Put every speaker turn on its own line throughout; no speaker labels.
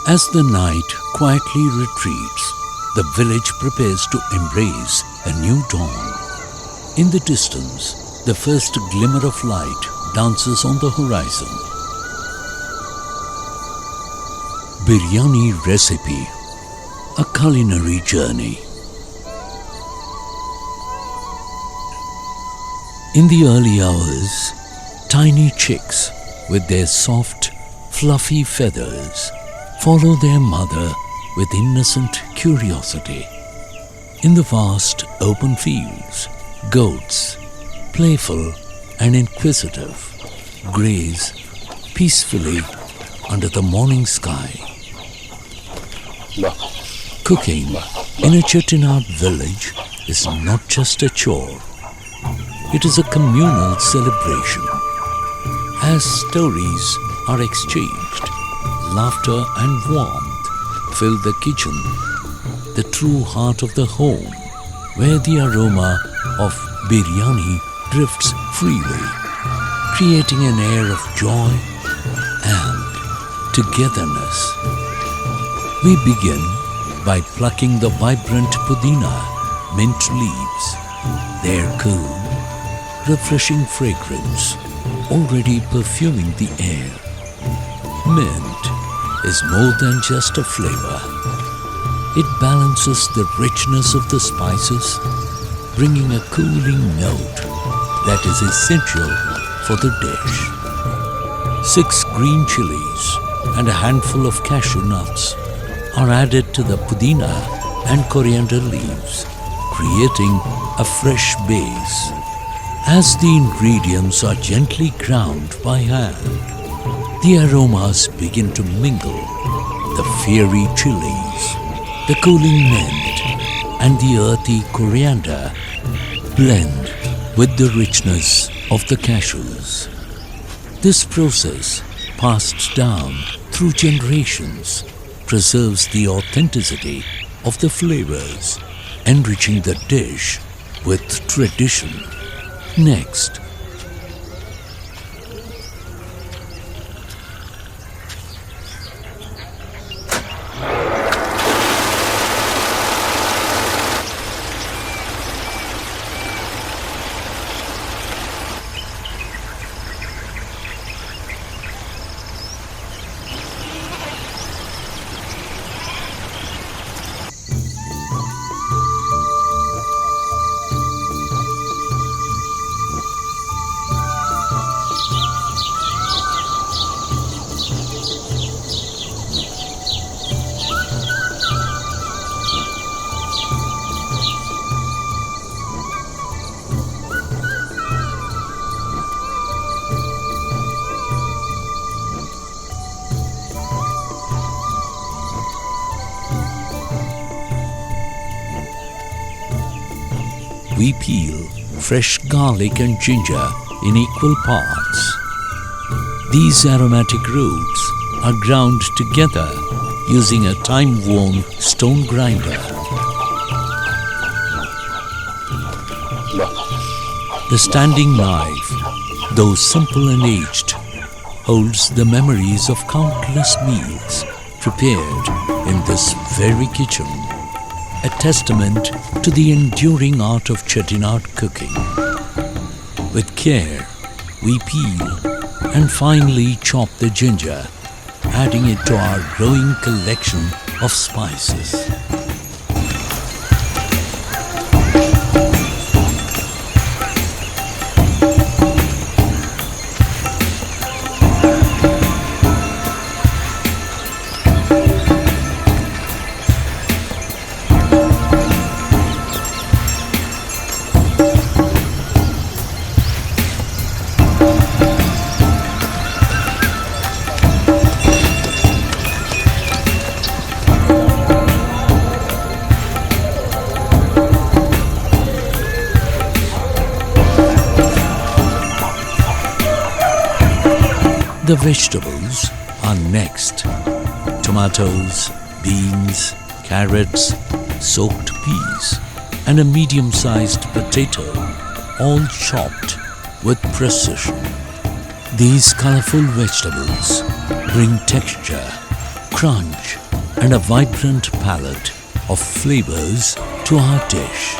As the night quietly retreats, the village prepares to embrace a new dawn. In the distance, the first glimmer of light dances on the horizon. Biryani recipe, a culinary journey. In the early hours, tiny chicks with their soft, fluffy feathers follow their mother with innocent curiosity. In the vast open fields, goats, playful and inquisitive, graze peacefully under the morning sky. Cooking in a Chettinad village is not just a chore. It is a communal celebration. As stories are exchanged, laughter and warmth fill the kitchen, the true heart of the home, where the aroma of biryani drifts freely, creating an air of joy and togetherness. We begin by plucking the vibrant pudina mint leaves, their cool, refreshing fragrance already perfuming the air. Mint is more than just a flavor. It balances the richness of the spices, bringing a cooling note that is essential for the dish. 6 green chilies and a handful of cashew nuts are added to the pudina and coriander leaves, creating a fresh base. As the ingredients are gently ground by hand, the aromas begin to mingle. The fiery chilies, the cooling mint, and the earthy coriander blend with the richness of the cashews. This process, passed down through generations, preserves the authenticity of the flavors, enriching the dish with tradition. Next, we peel fresh garlic and ginger in equal parts. These aromatic roots are ground together using a time-worn stone grinder. The standing knife, though simple and aged, holds the memories of countless meals prepared in this very kitchen, a testament to the enduring art of Chettinad cooking. With care, we peel and finely chop the ginger, adding it to our growing collection of spices. The vegetables are next. Tomatoes, beans, carrots, soaked peas, and a medium-sized potato, all chopped with precision. These colorful vegetables bring texture, crunch, and a vibrant palette of flavors to our dish.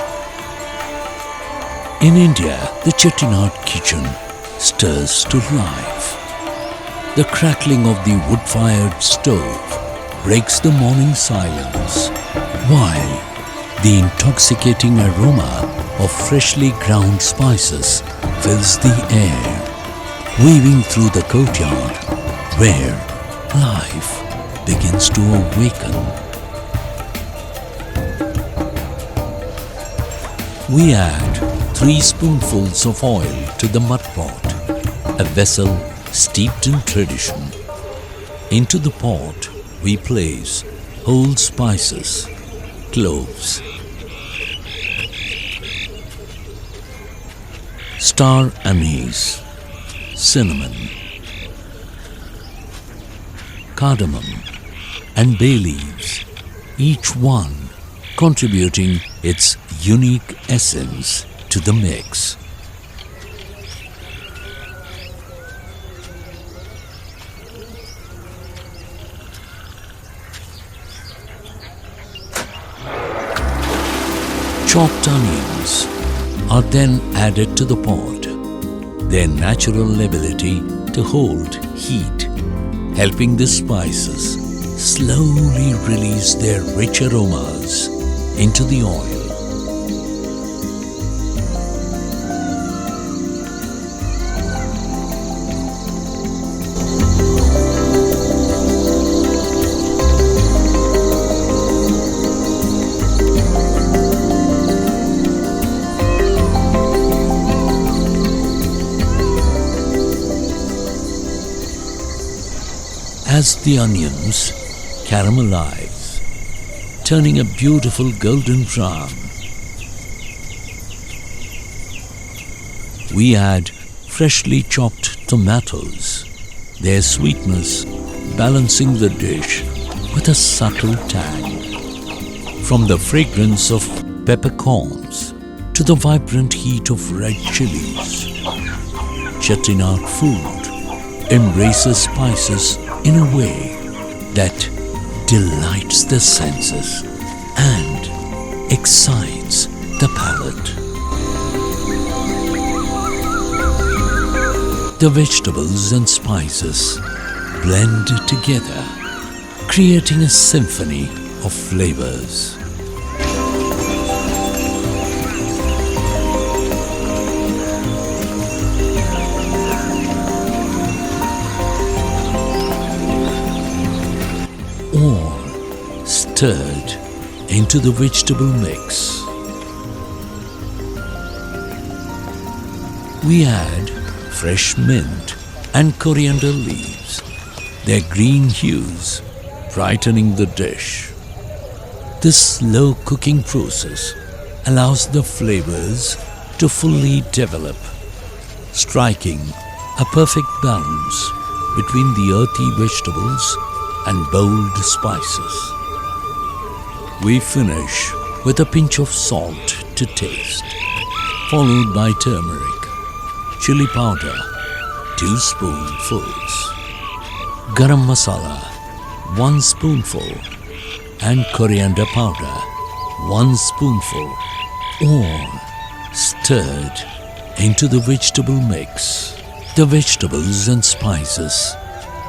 In India, the Chettinad kitchen stirs to life. The crackling of the wood-fired stove breaks the morning silence, while the intoxicating aroma of freshly ground spices fills the air, weaving through the courtyard where life begins to awaken. We add 3 spoonfuls of oil to the mud pot, a vessel steeped in tradition. Into the pot, we place whole spices, cloves, star anise, cinnamon, cardamom, and bay leaves, each one contributing its unique essence to the mix. Chopped onions are then added to the pot. Their natural ability to hold heat, helping the spices slowly release their rich aromas into the oil. As the onions caramelize, turning a beautiful golden brown, we add freshly chopped tomatoes, their sweetness balancing the dish with a subtle tang. From the fragrance of peppercorns to the vibrant heat of red chilies, Chettinad food embraces spices in a way that delights the senses and excites the palate. The vegetables and spices blend together, creating a symphony of flavors. All stirred into the vegetable mix. We add fresh mint and coriander leaves, their green hues brightening the dish. This slow cooking process allows the flavors to fully develop, striking a perfect balance between the earthy vegetables and bold spices. We finish with a pinch of salt to taste, followed by turmeric, chili powder, 2 spoonfuls, garam masala, 1 spoonful, and coriander powder, 1 spoonful, all stirred into the vegetable mix. The vegetables and spices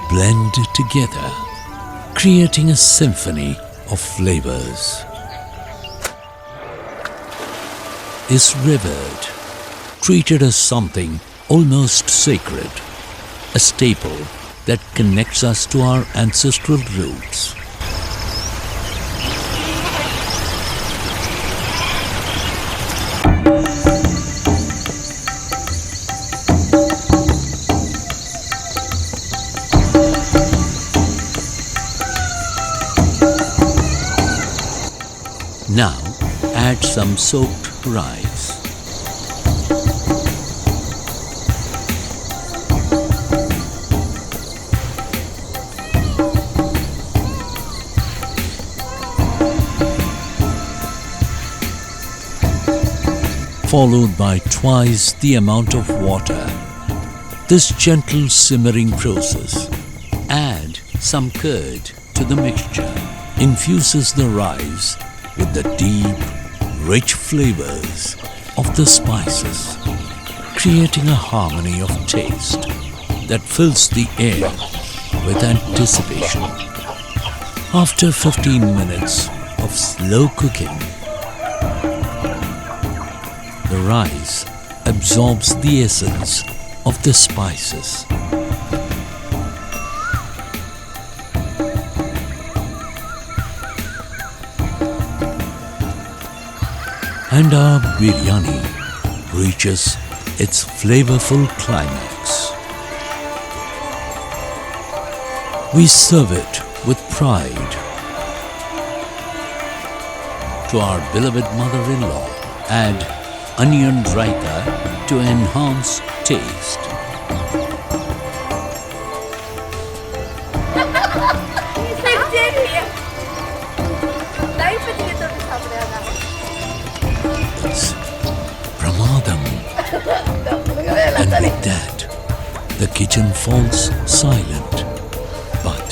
blend together, creating a symphony of flavors. Is revered, treated as something almost sacred, a staple that connects us to our ancestral roots. Now add some soaked rice. Followed by twice the amount of water. This gentle simmering process. Add some curd to the mixture, infuses the rice with the deep, rich flavors of the spices, creating a harmony of taste that fills the air with anticipation. After 15 minutes of slow cooking, the rice absorbs the essence of the spices. And our biryani reaches its flavorful climax. We serve it with pride to our beloved mother-in-law. Add onion raita to enhance taste. It's pramadam. And with that, the kitchen falls silent. But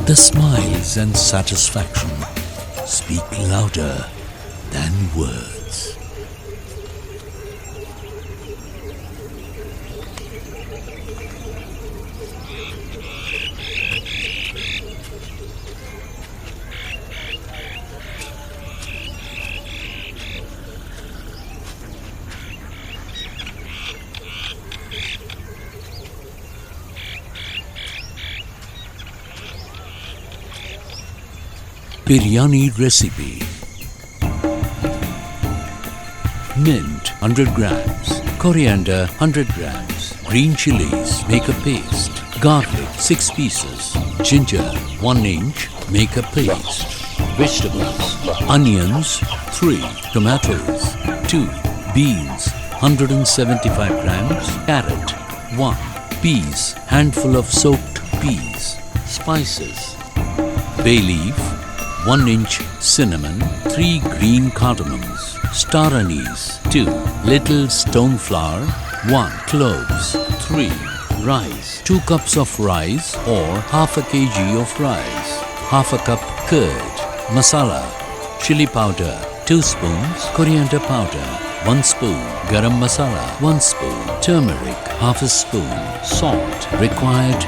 the smiles and satisfaction speak louder than words. Biryani recipe. Mint 100 grams, coriander 100 grams, green chilies make a paste, garlic 6 pieces, ginger 1 inch make a paste, vegetables, onions 3, tomatoes 2, beans 175 grams, carrot 1, peas handful of soaked peas, spices, bay leaf 1 inch cinnamon, 3 green cardamoms, star anise, 2 little stone flower, 1 cloves, 3 rice, 2 cups of rice or half a kg of rice, half a cup curd, masala, chili powder, 2 spoons, coriander powder, 1 spoon, garam masala, 1 spoon, turmeric, half a spoon, salt, required